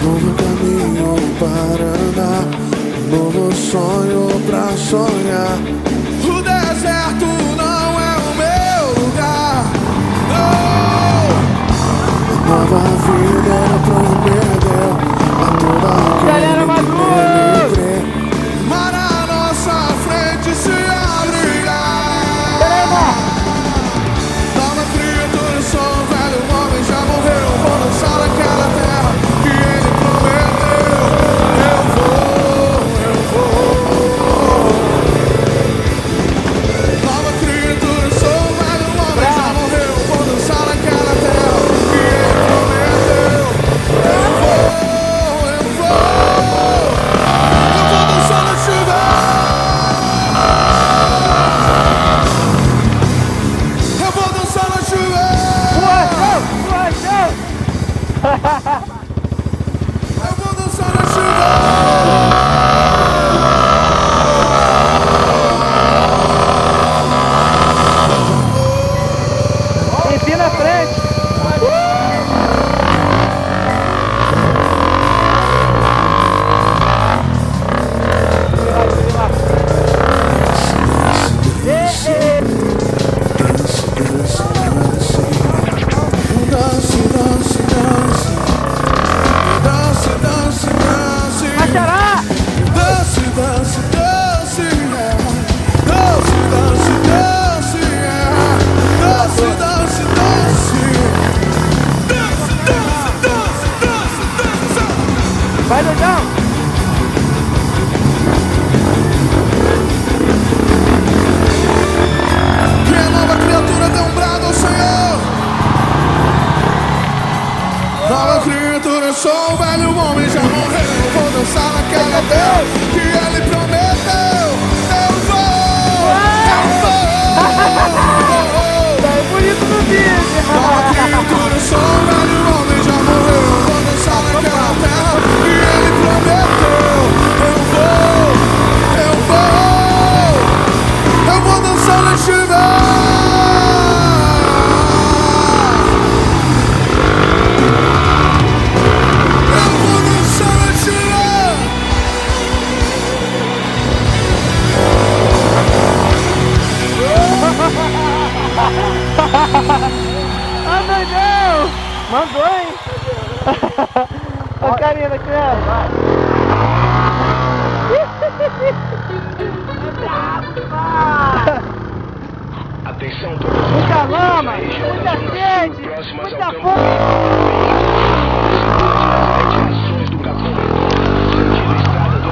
novo caminho para andar, um novo sonho pra sonhar. O deserto não é o meu lugar, não. Nova vida prometeu a toda Galera, mais aquele que crê. Mas na nossa frente se abrirá. Nova criatura, sou um velho homem, já morreu. Vou dançar naquela terra que ele prometeu. Eu vou. Nova criatura, sou um velho homem, já morreu. Vou dançar naquela terra que ele prometeu. Eu vou. Eu vou dançar na chuva. Eu vou dançar na chuva. Eu vou dançar na chuva. Enfim na frente. Achará! Vai, doidão! Que a nova criatura dê um brado ao Senhor. Nova criatura, sou um velho homem, já morreu. Vou dançar naquela terra que ele prometeu. Eu vou. Tá bonito no vídeo! Nova criatura, sou um velho homem, já morreu. Vou dançar naquela terra que ele prometeu. Eu vou dançar na chuva. Eu vou dançar na chuva. Ah, doidão! Mandou, hein? Olha a carinha da criança. Atenção, Muita lama, muita sede, muita fome. do Capão, sentido estrada do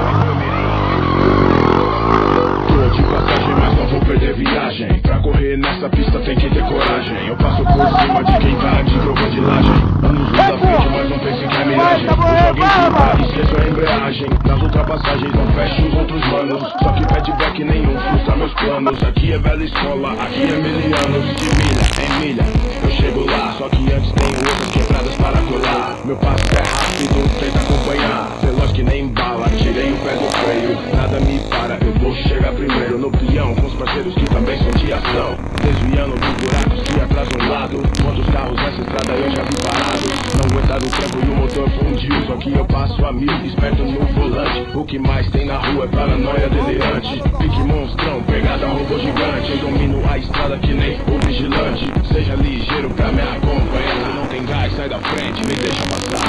Tô de passagem, mas não vou perder viagem. Pra correr nessa pista tem que ter coragem. Eu passo por cima de quem tá de crocodilagem. Anos da frente, mas não pense que é miragem. Joguem esqueçam a embreagem. Nas ultrapassagens não fecho os outros manos. Só que pede back nenhum frustra meus planos. Aqui é velha escola, aqui é milianos. De milha em milha, eu chego lá. Só que antes tem outras quebradas para colar. Meu passo é rápido, tenta acompanhar. Veloz que nem bala, tirei o pé do freio. Nada me para, eu vou chegar primeiro no peão. Com os parceiros que também são de ação. Desviando dos buracos que atrasam um lado. Quantos carros nessa estrada eu já vi parado. Não aguentaram o tempo e o motor fundiu. Só que eu passo a 1000, esperto no volante. O que mais tem na rua é paranoia delirante. Pique monstrão, pegada robô gigante. Eu domino a estrada que nem o vigilante. Seja ligeiro pra me acompanhar. Se não tem gás, sai da frente, me deixa passar.